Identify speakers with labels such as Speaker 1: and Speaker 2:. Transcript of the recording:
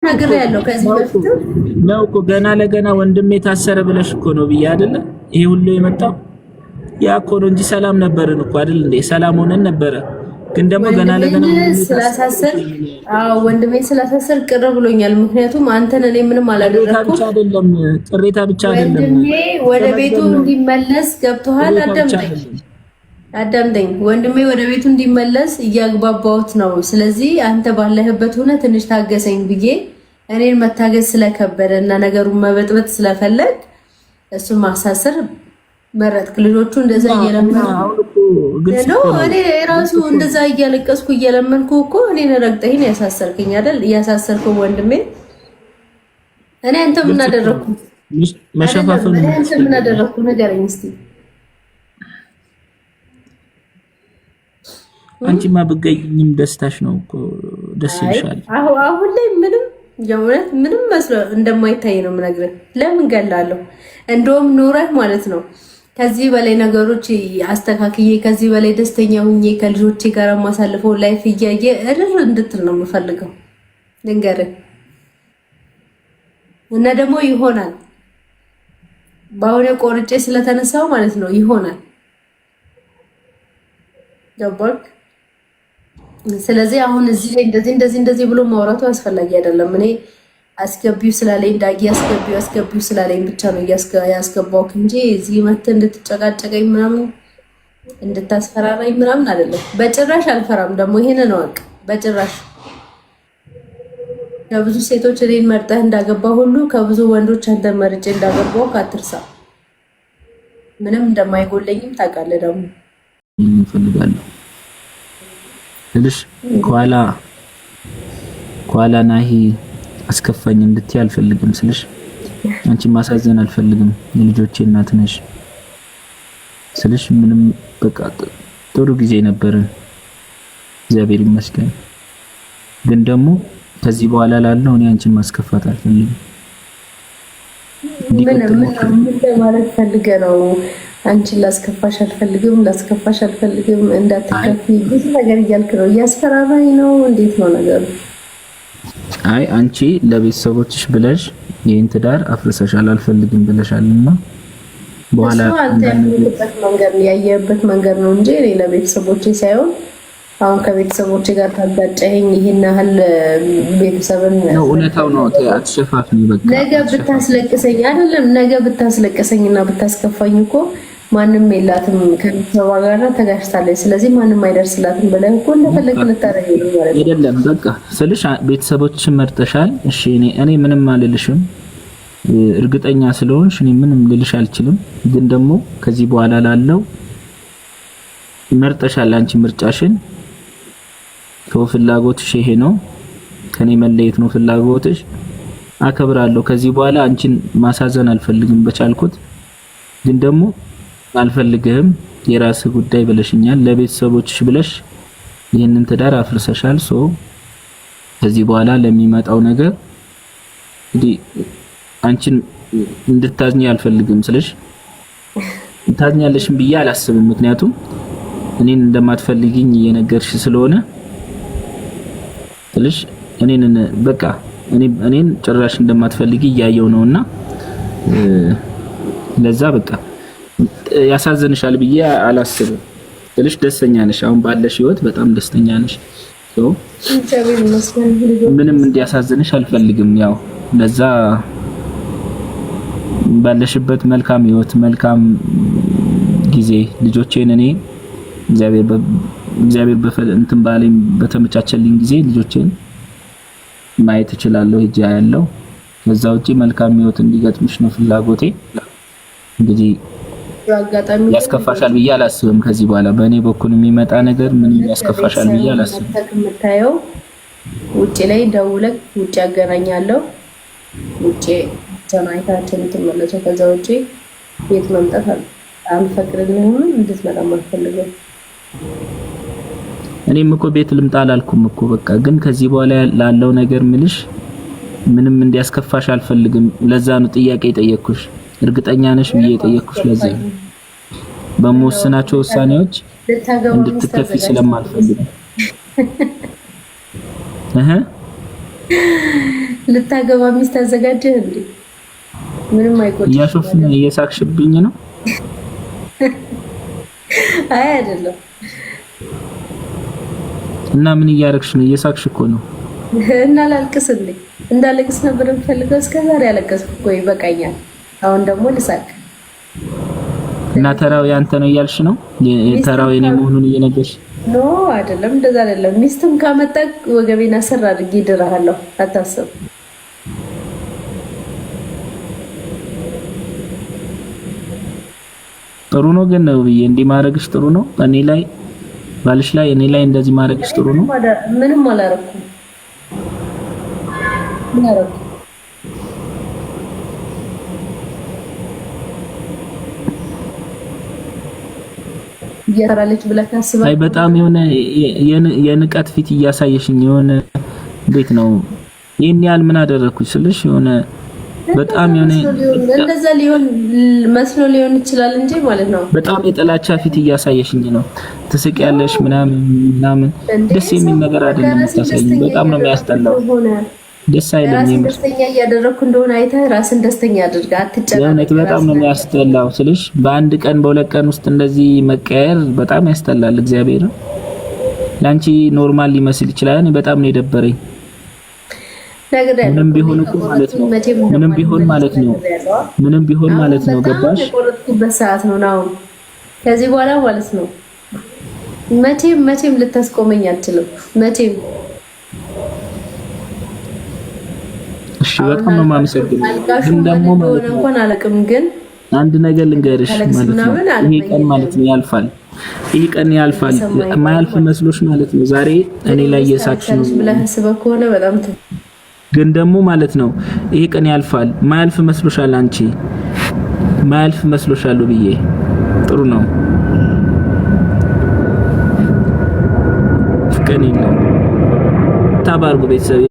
Speaker 1: ነገር ያለው ከዚህ በፊት
Speaker 2: ነው እኮ ገና ለገና ወንድሜ ታሰረ ብለሽ እኮ ነው ብዬ አይደለ ይሄ ሁሉ የመጣው ያ እኮ ነው እንጂ ሰላም ነበርን እኮ አይደል እንዴ? ሰላም ሆነን ነበረ። ግን ደግሞ ገና ለገና
Speaker 1: ስላሳሰር ወንድሜ ስላሳሰር ቅር ብሎኛል። ምክንያቱም አንተን እኔ ምንም አላደረኩም።
Speaker 2: ቅሬታ ብቻ አይደለም
Speaker 1: ወንድሜ ወደ ቤቱ እንዲመለስ ገብቶሃል? አዳምጠኝ። ወንድሜ ወደ ቤቱ እንዲመለስ እያግባባሁት ነው። ስለዚህ አንተ ባለህበት ሆነ ትንሽ ታገሰኝ ብዬ እኔን መታገስ ስለከበደ እና ነገሩን መበጥበጥ ስለፈለግ እሱን ማሳሰር መረጥክ። ልጆቹ እንደዛ እየለመኑ ነው። እኔ ራሱ እንደዛ እያለቀስኩ እየለመንኩ እኮ እኔን ረግጠኸኝ ያሳሰርከኝ አይደል? እያሳሰርከው ወንድሜ እኔ አንተ ምን አደረኩ?
Speaker 2: መሸፋፈን
Speaker 1: እኔ አንተ ምን አደረኩ? ንገረኝ እስቲ።
Speaker 2: አንቺማ ብትገኝም ደስታሽ ነው እኮ ደስ ይልሻል።
Speaker 1: አሁን ላይ ምንም መስሎ እንደማይታይ ነው የምነግርህ። ለምን ገላለሁ? እንደውም ኑረህ ማለት ነው ከዚህ በላይ ነገሮች አስተካክዬ ከዚህ በላይ ደስተኛ ሁኜ ከልጆቼ ጋር ማሳልፈው ላይፍ እያየ እርር እንድትል ነው የምፈልገው። ልንገርህ እና ደግሞ ይሆናል። በአሁኑ ቆርጬ ስለተነሳው ማለት ነው ይሆናል። ገባክ? ስለዚህ አሁን እዚህ ላይ እንደዚህ ብሎ ማውራቱ አስፈላጊ አይደለም። እኔ አስገቢው ስላለኝ ዳጊ አስገቢው ስላለኝ ብቻ ነው ያስገባውክ እንጂ እዚህ መተህ እንድትጨቃጨቀኝ ምናምን እንድታስፈራራኝ ምናምን አይደለም። በጭራሽ አልፈራም። ደግሞ ይሄንን ነው አውቅ። በጭራሽ ከብዙ ሴቶች እኔን መርጠህ እንዳገባ ሁሉ ከብዙ ወንዶች አንተ መርጬ እንዳገባው አትርሳ። ምንም እንደማይጎለኝም ታውቃለህ። ደግሞ
Speaker 2: እንፈልጋለሁ ትንሽ ኳላ ናሂ አስከፋኝ እንድትይ አልፈልግም ስልሽ አንቺ ማሳዘን አልፈልግም። የልጆቼ እናት ነሽ ስልሽ ምንም በቃ ጥሩ ጊዜ ነበርን፣ እግዚአብሔር ይመስገን። ግን ደግሞ ከዚህ በኋላ ላለው እኔ አንቺን ማስከፋት አልፈልግም።
Speaker 1: ምን ማለት ፈልገህ ነው? አንቺን ላስከፋሽ አልፈልግም እንዳትከፊ ብዙ ነገር እያልክ ነው። እያስፈራራኝ ነው። እንዴት ነው ነገሩ?
Speaker 2: አይ አንቺ ለቤተሰቦችሽ ብለሽ ይሄን ትዳር አፍርሰሻል አልፈልግም ብለሻልና በኋላ
Speaker 1: ያየበት መንገድ ነው እንጂ እኔ ለቤተሰቦቼ ሳይሆን አሁን ከቤተሰቦቼ ጋር ታጋጨኸኝ። ይሄን ያህል ቤተሰብን
Speaker 2: ነው እውነታው ነው። አትሸፋፍኝ። በቃ
Speaker 1: ነገ ብታስለቅሰኝ አይደለም ነገ ብታስለቅሰኝና ብታስከፋኝ እኮ ማንም የላትም ከቤተሰቧ ጋር ተጋጭታለች። ስለዚህ ማንም አይደርስላትም ብለህ እኮ እንደፈለክ ልታረግ ነው ማለት ነው።
Speaker 2: አይደለም በቃ ስልሽ ቤተሰቦችሽን መርጠሻል። እሺ እኔ ምንም አልልሽም። እርግጠኛ ስለሆንሽ እኔ ምንም ልልሽ አልችልም። ግን ደግሞ ከዚህ በኋላ ላለው መርጠሻል። አንቺ ምርጫሽን ፍላጎትሽ ይሄ ነው። ከኔ መለየት ነው ፍላጎትሽ። አከብራለሁ። ከዚህ በኋላ አንቺን ማሳዘን አልፈልግም በቻልኩት። ግን ደግሞ አልፈልግህም የራስህ ጉዳይ ብለሽኛል። ለቤተሰቦችሽ ብለሽ ይሄንን ትዳር አፍርሰሻል። ከዚህ በኋላ ለሚመጣው ነገር እንግዲህ አንቺን እንድታዝኝ አልፈልግም ስልሽ ታዝኛለሽም ብዬ አላስብም። ምክንያቱም እኔን እንደማትፈልጊኝ እየነገርሽ ስለሆነ ስልሽ እኔን ጭራሽ እንደማትፈልጊ እያየው ነውና ለዛ በቃ ያሳዝንሻል ብዬ አላስብም ስልሽ ደስተኛ ነሽ። አሁን ባለሽ ህይወት በጣም ደስተኛ ነሽ። ምንም እንዲያሳዝንሽ አልፈልግም። ያው ለዛ ባለሽበት መልካም ህይወት መልካም ጊዜ ልጆቼን እኔ እግዚአብሔር እንትን ባለኝ በተመቻቸልኝ ጊዜ ልጆቼን ማየት እችላለሁ ሄጄ ያለው። ከዛ ውጪ መልካም ህይወት እንዲገጥምሽ ነው ፍላጎቴ። እንግዲህ ያስከፋሻል ብዬ አላስብም። ከዚህ በኋላ በእኔ በኩል የሚመጣ ነገር ምንም ያስከፋሻል ብዬ አላስብም።
Speaker 1: የምታየው ውጪ ላይ ደውለህ ውጪ ያገናኛለሁ ውጪ ተማይታችን ተመለሰው። ከዛ ውጪ ቤት መምጣት አልፈቅድልህም፣ እንድትመጣ አልፈልግም።
Speaker 2: እኔም እኮ ቤት ልምጣ አላልኩም እኮ በቃ። ግን ከዚህ በኋላ ላለው ነገር ምልሽ ምንም እንዲያስከፋሽ አልፈልግም። ለዛ ነው ጥያቄ የጠየቅኩሽ። እርግጠኛ ነሽ ብዬ የጠየቅኩሽ ለዛ ነው። በመወሰናቸው ውሳኔዎች እንድትከፊ ስለማልፈልግ
Speaker 1: ልታገባ ሚስት አዘጋጀህ እንዴ? ምንም አይቆጥም።
Speaker 2: እያሾፍን እየሳቅሽብኝ ነው?
Speaker 1: አይ አይደለም።
Speaker 2: እና ምን እያረግሽ ነው? እየሳቅሽ እኮ ነው።
Speaker 1: እና ላልቅስ እንዴ? እንዳለቅስ ነበር የምፈልገው እስከዛሬ ያለቀስኩ እኮ ይበቃኛል። አሁን ደግሞ ልሳቅ።
Speaker 2: እና ተራው ያንተ ነው እያልሽ ነው? ተራው የኔ መሆኑን እየነገርሽ?
Speaker 1: ኖ አይደለም፣ እንደዛ አይደለም። ሚስትም ካመጣክ ወገቤን አሰር አድርጌ እድርሃለሁ፣ አታስብ።
Speaker 2: ጥሩ ነው ግን ነው ብዬ እንዲህ ማድረግሽ ጥሩ ነው? እኔ ላይ ባልሽ ላይ እኔ ላይ እንደዚህ ማድረግሽ ጥሩ ነው?
Speaker 1: ምንም አላረኩም። ምን አረኩ? እያራለች ብለህ ታስባለህ?
Speaker 2: አይ በጣም የሆነ የንቀት ፊት እያሳየሽኝ የሆነ እንዴት ነው ይሄን ያህል ምን አደረኩኝ ስልሽ የሆነ በጣም የሆነ
Speaker 1: እንደዛ ሊሆን መስሎ ሊሆን ይችላል እንጂ ማለት ነው።
Speaker 2: በጣም የጥላቻ ፊት እያሳየሽኝ ነው። ትስቂያለሽ ምናምን ደስ የሚል ነገር አይደለም የምታሳይኝ። በጣም ነው የሚያስጠላው። ደስ አይለኝም።
Speaker 1: ደስተኛ እያደረኩ እንደሆነ አይተህ ራስን ደስተኛ አድርጋ አትጨናነቅ።
Speaker 2: በጣም ነው የሚያስጠላው ስልሽ በአንድ ቀን በሁለት ቀን ውስጥ እንደዚህ መቀየር በጣም ያስጠላል። እግዚአብሔር ላንቺ ኖርማል ሊመስል ይችላል። እኔ በጣም ነው የደበረኝ። ምንም ቢሆን እኮ ማለት ነው ምንም ቢሆን ማለት ነው ገባሽ?
Speaker 1: ቆረጥኩበት ሰዓት ነው ነው ከዚህ በኋላ ማለት ነው መቼም ልታስቆመኝ አትችልም። መቼም
Speaker 2: እሺ፣ በጣም ነው የማመሰግነው። ግን ደግሞ ማለት ነው
Speaker 1: እንኳን አላውቅም፣ ግን
Speaker 2: አንድ ነገር ልንገርሽ ማለት ነው ይሄ ቀን ማለት ነው ያልፋል። ይሄ ቀን ያልፋል። የማያልፍ መስሎሽ ማለት ነው ዛሬ እኔ ላይ እየሳቅሽ ነው
Speaker 1: ብለህ አስበህ ከሆነ በጣም
Speaker 2: ግን ደግሞ ማለት ነው ይሄ ቀን ያልፋል። ማያልፍ መስሎሻል አንቺ? ማያልፍ መስሎሻል ብዬ ጥሩ ነው ፍቅር ነው ታባርጉ ቤተሰብ